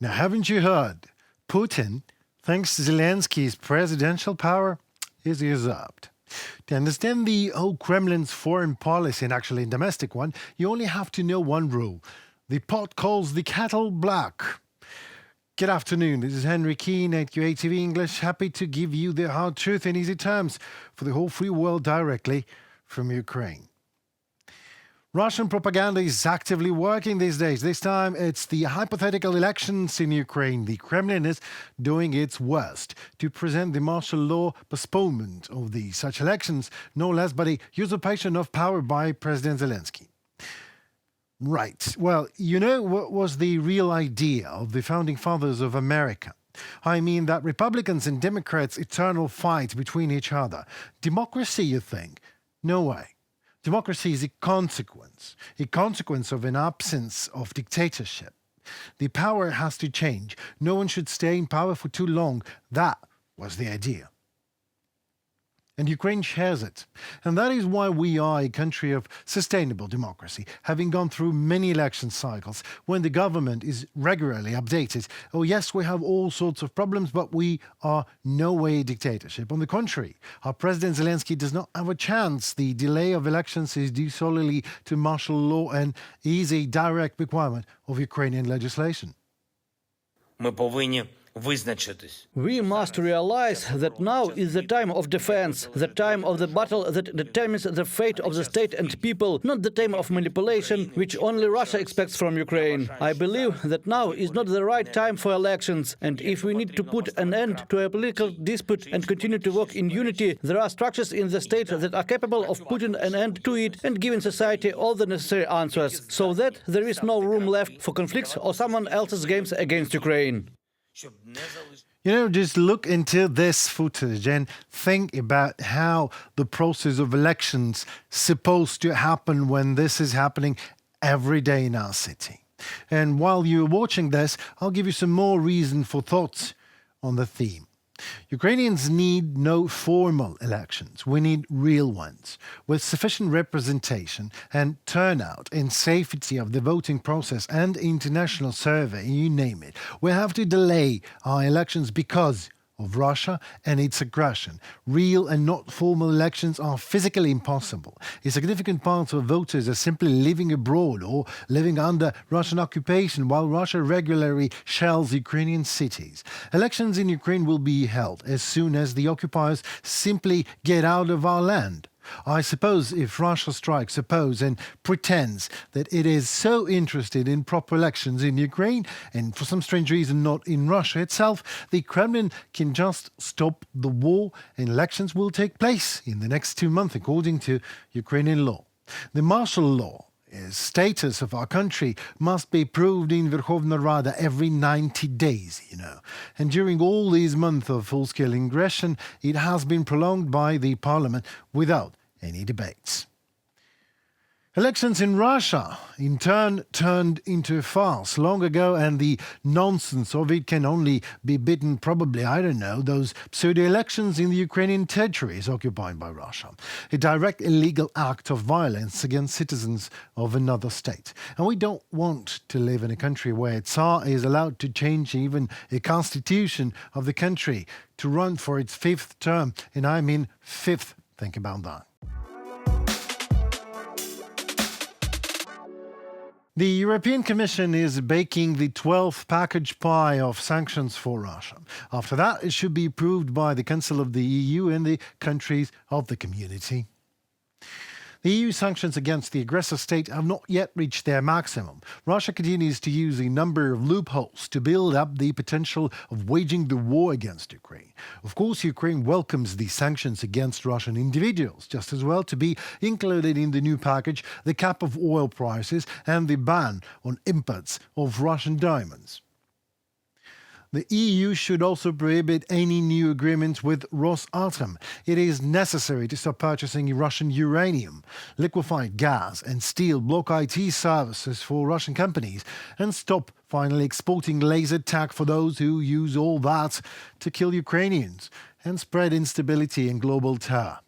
Now, haven't you heard? Putin thinks Zelensky's presidential power is usurped. To understand the old Kremlin's foreign policy, and actually domestic one, you only have to know one rule. The pot calls the kettle black. Good afternoon, this is Henry Keane at UATV English, happy to give you the hard truth in easy terms for the whole free world directly from Ukraine. Russian propaganda is actively working these days. This time it's the hypothetical elections in Ukraine. The Kremlin is doing its worst to present the martial law postponement of such elections, no less but a usurpation of power by President Zelensky. Right. Well, you know what was the real idea of the founding fathers of America? I mean that Republicans and Democrats' eternal fight between each other. Democracy, you think? No way. Democracy is a consequence of an absence of dictatorship. The power has to change. No one should stay in power for too long. That was the idea. And Ukraine shares it. And that is why we are a country of sustainable democracy, having gone through many election cycles when the government is regularly updated. Oh yes, we have all sorts of problems, but we are no way a dictatorship. On the contrary, our President Zelensky does not have a chance. The delay of elections is due solely to martial law and is a direct requirement of Ukrainian legislation. Ми повинні визначитись. We must realize that now is the time of defense, the time of the battle that determines the fate of the state and people, not the time of manipulation, which only Russia expects from Ukraine. I believe that now is not the right time for elections, and if we need to put an end to a political dispute and continue to work in unity, there are structures in the state that are capable of putting an end to it and giving society all the necessary answers, so that there is no room left for conflicts or someone else's games against Ukraine. You know, just look into this footage and think about how the process of elections supposed to happen when this is happening every day in our city. And while you're watching this, I'll give you some more reason for thoughts on the theme. Ukrainians need no formal elections. We need real ones with sufficient representation and turnout and safety of the voting process and international survey, you name it. We have to delay our elections because of Russia and its aggression. Real and not formal elections are physically impossible. A significant part of voters are simply living abroad or living under Russian occupation while Russia regularly shells Ukrainian cities. Elections in Ukraine will be held as soon as the occupiers simply get out of our land. I suppose if Russia strikes a pose and pretends that it is so interested in proper elections in Ukraine, and for some strange reason not in Russia itself, the Kremlin can just stop the war and elections will take place in the next 2 months according to Ukrainian law. The martial law status of our country must be approved in Verkhovna Rada every 90 days, And during all these months of full-scale aggression, it has been prolonged by the parliament without any debates. Elections in Russia, in turn, turned into a farce long ago, and the nonsense of it can only be beaten probably, those pseudo-elections in the Ukrainian territories occupied by Russia. A direct illegal act of violence against citizens of another state. And we don't want to live in a country where a Tsar is allowed to change even a constitution of the country to run for its 5th term. And I mean 5th. Think about that. The European Commission is baking the 12th package pie of sanctions for Russia. After that, it should be approved by the Council of the EU and the countries of the community. The EU sanctions against the aggressor state have not yet reached their maximum. Russia continues to use a number of loopholes to build up the potential of waging the war against Ukraine. Of course, Ukraine welcomes the sanctions against Russian individuals, just as well to be included in the new package, the cap of oil prices and the ban on imports of Russian diamonds. The EU should also prohibit any new agreements with Rosatom. It is necessary to stop purchasing Russian uranium, liquefied gas and steel, block IT services for Russian companies, and stop finally exporting laser tag for those who use all that to kill Ukrainians and spread instability and global terror.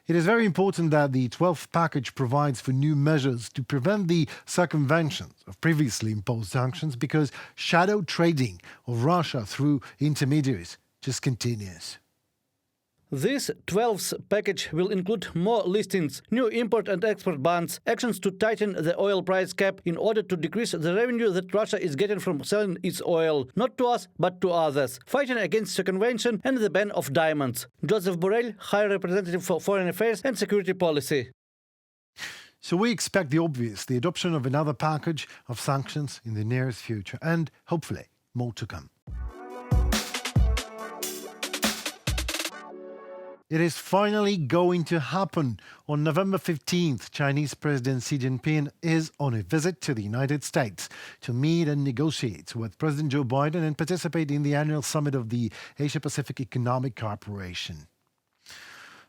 It is very important that the 12th package provides for new measures to prevent the circumvention of previously imposed sanctions because shadow trading of Russia through intermediaries just continues. This 12th package will include more listings, new import and export bans, actions to tighten the oil price cap in order to decrease the revenue that Russia is getting from selling its oil, not to us but to others, fighting against circumvention and the ban of diamonds. Joseph Borrell, High Representative for Foreign Affairs and Security Policy. So we expect the obvious, the adoption of another package of sanctions in the nearest future, and hopefully more to come. It is finally going to happen. On November 15th, Chinese President Xi Jinping is on a visit to the United States to meet and negotiate with President Joe Biden and participate in the annual summit of the Asia-Pacific Economic Cooperation.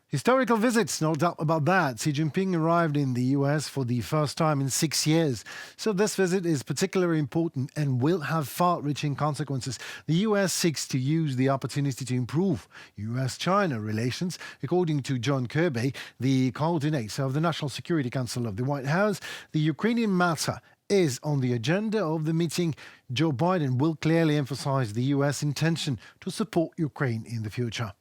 Historical visits, no doubt about that. Xi Jinping arrived in the US for the first time in 6 years. So this visit is particularly important and will have far-reaching consequences. The US seeks to use the opportunity to improve US-China relations. According to John Kirby, the coordinator of the National Security Council of the White House, the Ukrainian matter is on the agenda of the meeting. Joe Biden will clearly emphasize the US intention to support Ukraine in the future.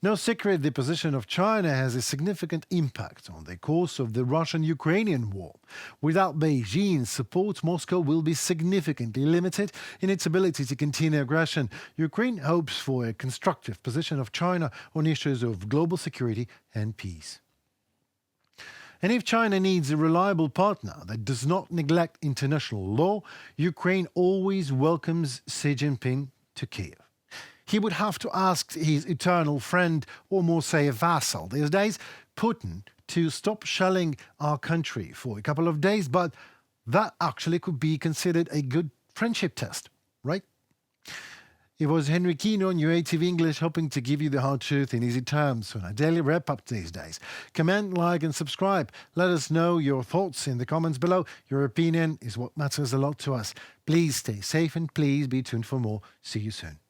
No secret, the position of China has a significant impact on the course of the Russian-Ukrainian war. Without Beijing's support, Moscow will be significantly limited in its ability to continue aggression. Ukraine hopes for a constructive position of China on issues of global security and peace. And if China needs a reliable partner that does not neglect international law, Ukraine always welcomes Xi Jinping to Kiev. He would have to ask his eternal friend, or more say a vassal these days, Putin, to stop shelling our country for a couple of days, but that actually could be considered a good friendship test, right? It was Henry Kino on UATV English, hoping to give you the hard truth in easy terms on a daily wrap-up these days. Comment, like and subscribe. Let us know your thoughts in the comments below. Your opinion is what matters a lot to us. Please stay safe and please be tuned for more. See you soon.